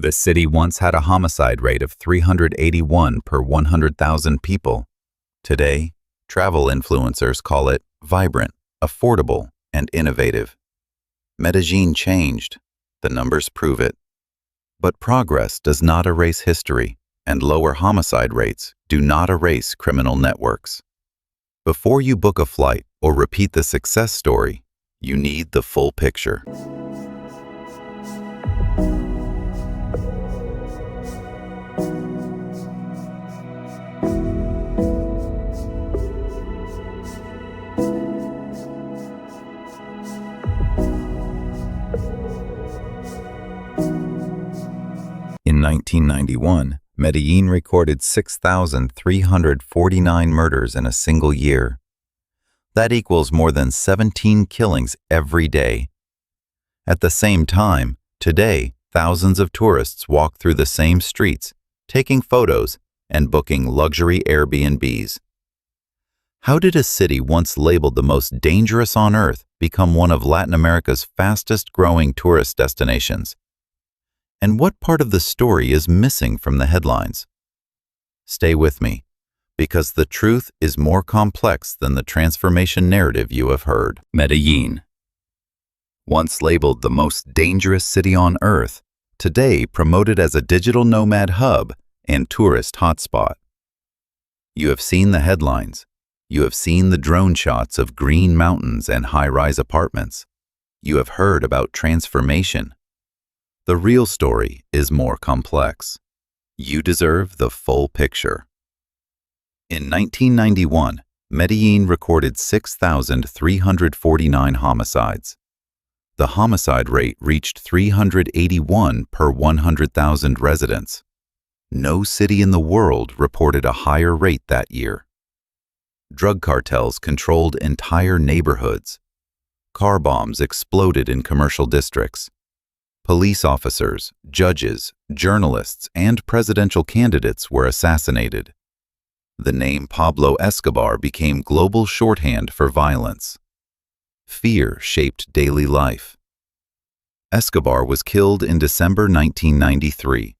The city once had a homicide rate of 381 per 100,000 people. Today, travel influencers call it vibrant, affordable, and innovative. Medellín changed. The numbers prove it. But progress does not erase history, and lower homicide rates do not erase criminal networks. Before you book a flight or repeat the success story, you need the full picture. In 1991, Medellín recorded 6,349 murders in a single year. That equals more than 17 killings every day. At the same time, today, thousands of tourists walk through the same streets, taking photos and booking luxury Airbnbs. How did a city once labeled the most dangerous on earth become one of Latin America's fastest-growing tourist destinations? And what part of the story is missing from the headlines? Stay with me, because the truth is more complex than the transformation narrative you have heard. Medellín. Once labeled the most dangerous city on earth, today promoted as a digital nomad hub and tourist hotspot. You have seen the headlines. You have seen the drone shots of green mountains and high-rise apartments. You have heard about transformation. The real story is more complex. You deserve the full picture. In 1991, Medellín recorded 6,349 homicides. The homicide rate reached 381 per 100,000 residents. No city in the world reported a higher rate that year. Drug cartels controlled entire neighborhoods. Car bombs exploded in commercial districts. Police officers, judges, journalists, and presidential candidates were assassinated. The name Pablo Escobar became global shorthand for violence. Fear shaped daily life. Escobar was killed in December 1993.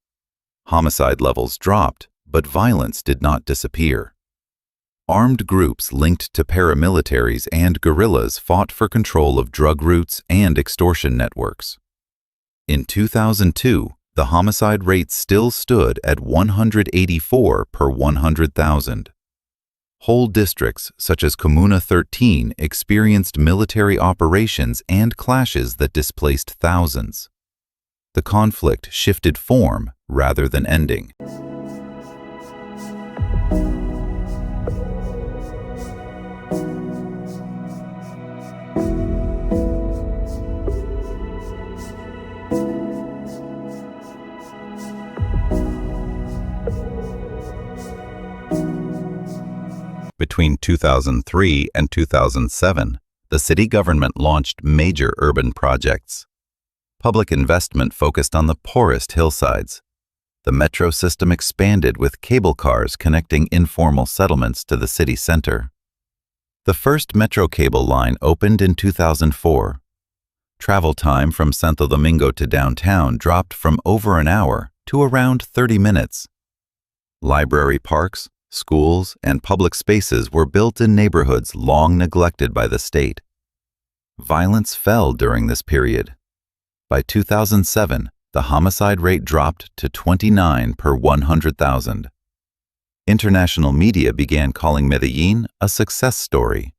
Homicide levels dropped, but violence did not disappear. Armed groups linked to paramilitaries and guerrillas fought for control of drug routes and extortion networks. In 2002, the homicide rate still stood at 184 per 100,000. Whole districts, such as Comuna 13, experienced military operations and clashes that displaced thousands. The conflict shifted form rather than ending. Between 2003 and 2007, the city government launched major urban projects. Public investment focused on the poorest hillsides. The metro system expanded with cable cars connecting informal settlements to the city center. The first metro cable line opened in 2004. Travel time from Santo Domingo to downtown dropped from over an hour to around 30 minutes. Library parks, schools, and public spaces were built in neighborhoods long neglected by the state. Violence fell during this period. By 2007, the homicide rate dropped to 29 per 100,000. International media began calling Medellín a success story.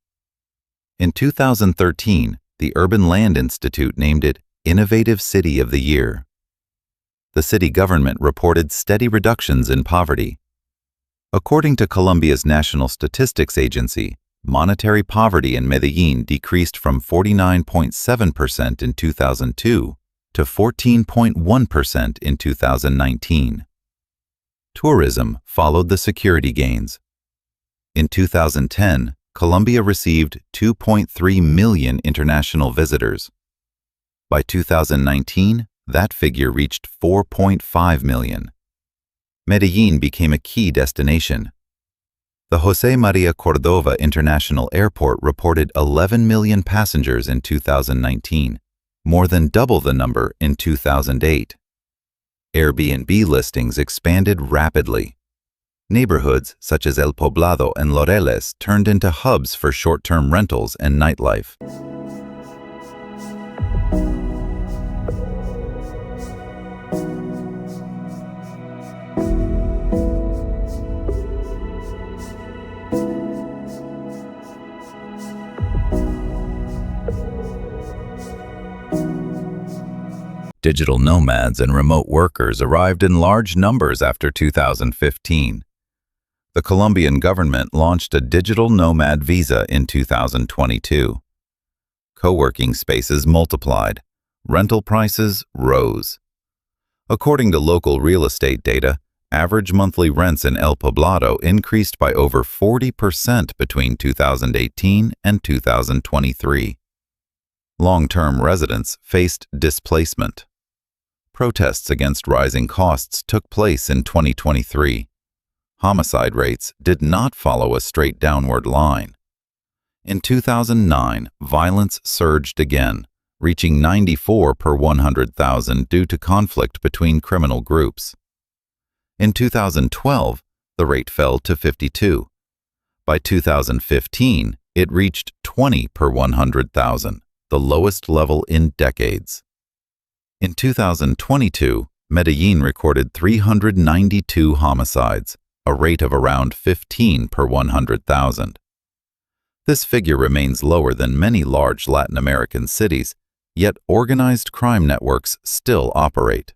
In 2013, the Urban Land Institute named it Innovative City of the Year. The city government reported steady reductions in poverty. According to Colombia's National Statistics Agency, monetary poverty in Medellín decreased from 49.7% in 2002 to 14.1% in 2019. Tourism followed the security gains. In 2010, Colombia received 2.3 million international visitors. By 2019, that figure reached 4.5 million. Medellín became a key destination. The José María Cordova International Airport reported 11 million passengers in 2019, more than double the number in 2008. Airbnb listings expanded rapidly. Neighborhoods such as El Poblado and Laureles turned into hubs for short-term rentals and nightlife. Digital nomads and remote workers arrived in large numbers after 2015. The Colombian government launched a digital nomad visa in 2022. Co-working spaces multiplied. Rental prices rose. According to local real estate data, average monthly rents in El Poblado increased by over 40% between 2018 and 2023. Long-term residents faced displacement. Protests against rising costs took place in 2023. Homicide rates did not follow a straight downward line. In 2009, violence surged again, reaching 94 per 100,000 due to conflict between criminal groups. In 2012, the rate fell to 52. By 2015, it reached 20 per 100,000, the lowest level in decades. In 2022, Medellín recorded 392 homicides, a rate of around 15 per 100,000. This figure remains lower than many large Latin American cities, yet organized crime networks still operate.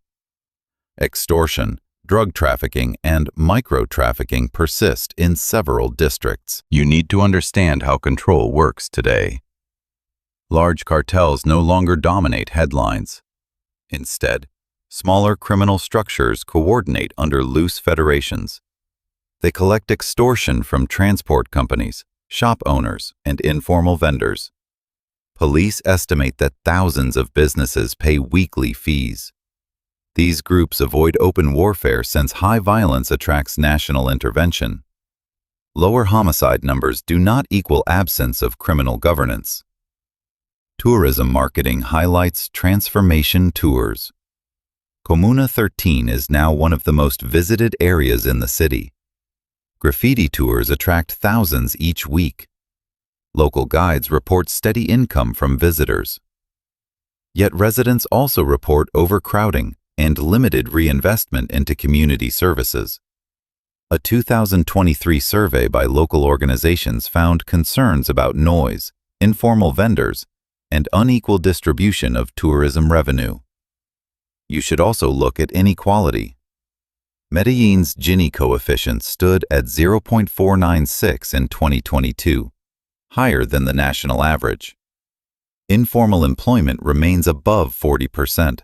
Extortion, drug trafficking, and micro-trafficking persist in several districts. You need to understand how control works today. Large cartels no longer dominate headlines. Instead, smaller criminal structures coordinate under loose federations. They collect extortion from transport companies, shop owners, and informal vendors. Police estimate that thousands of businesses pay weekly fees. These groups avoid open warfare since high violence attracts national intervention. Lower homicide numbers do not equal absence of criminal governance. Tourism marketing highlights transformation tours. Comuna 13 is now one of the most visited areas in the city. Graffiti tours attract thousands each week. Local guides report steady income from visitors. Yet residents also report overcrowding and limited reinvestment into community services. A 2023 survey by local organizations found concerns about noise, informal vendors, and unequal distribution of tourism revenue. You should also look at inequality. Medellín's Gini coefficient stood at 0.496 in 2022, higher than the national average. Informal employment remains above 40%.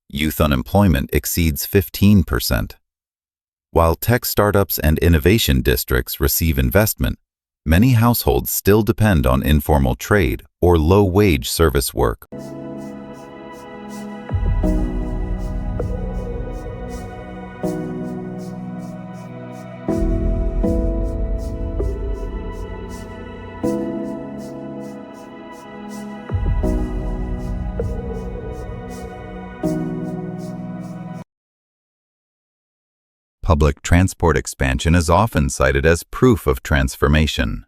Youth unemployment exceeds 15%. While tech startups and innovation districts receive investment, many households still depend on informal trade or low-wage service work. Public transport expansion is often cited as proof of transformation.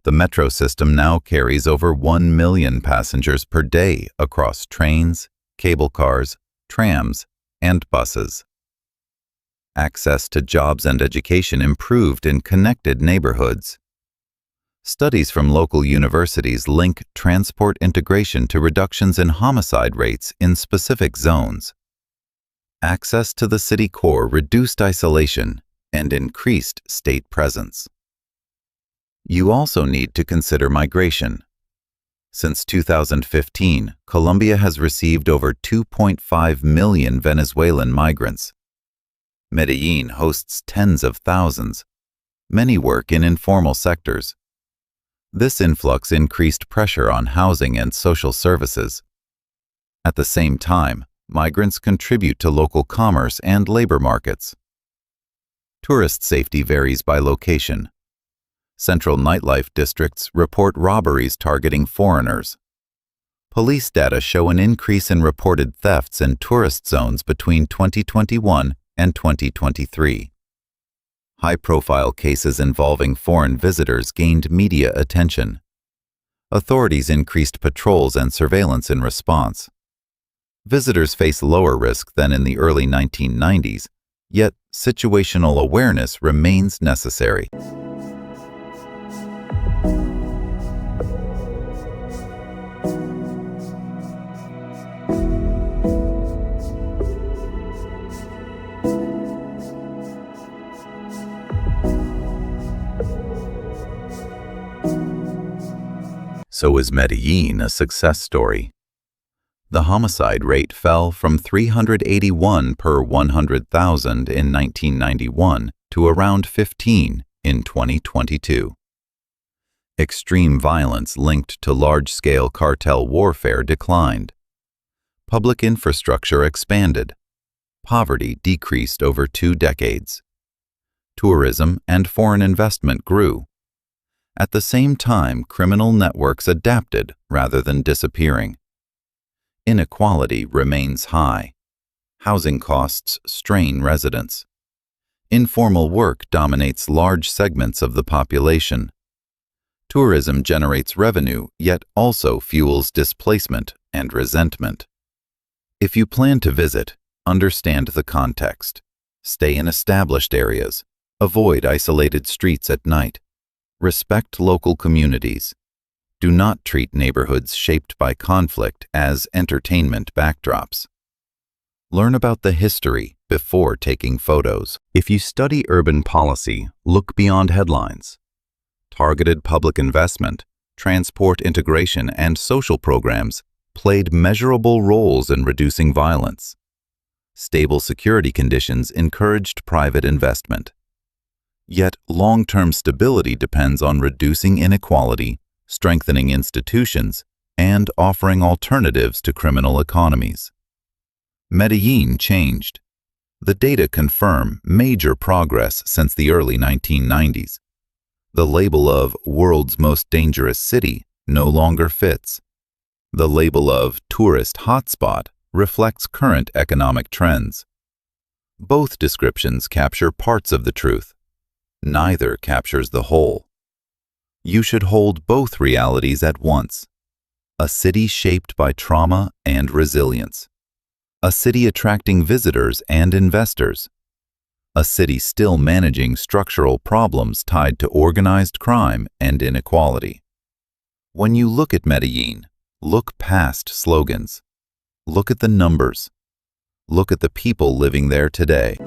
The metro system now carries over 1 million passengers per day across trains, cable cars, trams, and buses. Access to jobs and education improved in connected neighborhoods. Studies from local universities link transport integration to reductions in homicide rates in specific zones. Access to the city core reduced isolation and increased state presence. You also need to consider migration. Since 2015, Colombia has received over 2.5 million Venezuelan migrants. Medellín hosts tens of thousands. Many work in informal sectors. This influx increased pressure on housing and social services. At the same time, migrants contribute to local commerce and labor markets. Tourist safety varies by location. Central nightlife districts report robberies targeting foreigners. Police data show an increase in reported thefts in tourist zones between 2021 and 2023. High-profile cases involving foreign visitors gained media attention. Authorities increased patrols and surveillance in response. Visitors face lower risk than in the early 1990s, yet situational awareness remains necessary. So is Medellín a success story? The homicide rate fell from 381 per 100,000 in 1991 to around 15 in 2022. Extreme violence linked to large-scale cartel warfare declined. Public infrastructure expanded. Poverty decreased over 2 decades. Tourism and foreign investment grew. At the same time, criminal networks adapted rather than disappearing. Inequality remains high. Housing costs strain residents. Informal work dominates large segments of the population. Tourism generates revenue, yet also fuels displacement and resentment. If you plan to visit, understand the context. Stay in established areas. Avoid isolated streets at night. Respect local communities. Do not treat neighborhoods shaped by conflict as entertainment backdrops. Learn about the history before taking photos. If you study urban policy, look beyond headlines. Targeted public investment, transport integration, and social programs played measurable roles in reducing violence. Stable security conditions encouraged private investment. Yet, long-term stability depends on reducing inequality, strengthening institutions, and offering alternatives to criminal economies. Medellín changed. The data confirm major progress since the early 1990s. The label of world's most dangerous city no longer fits. The label of tourist hotspot reflects current economic trends. Both descriptions capture parts of the truth. Neither captures the whole. You should hold both realities at once. A city shaped by trauma and resilience. A city attracting visitors and investors. A city still managing structural problems tied to organized crime and inequality. When you look at Medellín, look past slogans. Look at the numbers. Look at the people living there today.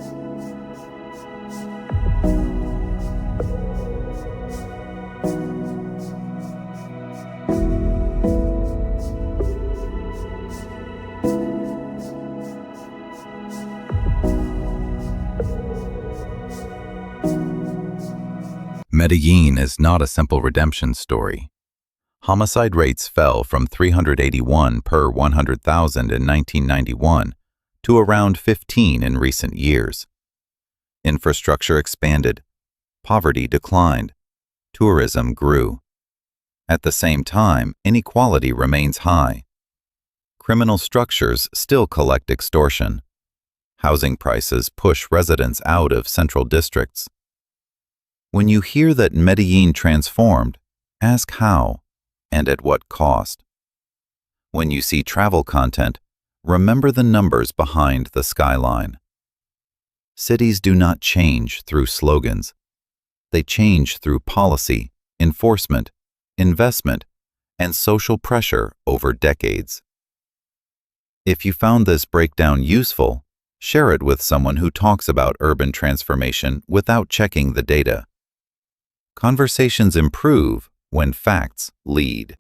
Medellín is not a simple redemption story. Homicide rates fell from 381 per 100,000 in 1991 to around 15 in recent years. Infrastructure expanded. Poverty declined. Tourism grew. At the same time, inequality remains high. Criminal structures still collect extortion. Housing prices push residents out of central districts. When you hear that Medellín transformed, ask how and at what cost. When you see travel content, remember the numbers behind the skyline. Cities do not change through slogans. They change through policy, enforcement, investment, and social pressure over decades. If you found this breakdown useful, share it with someone who talks about urban transformation without checking the data. Conversations improve when facts lead.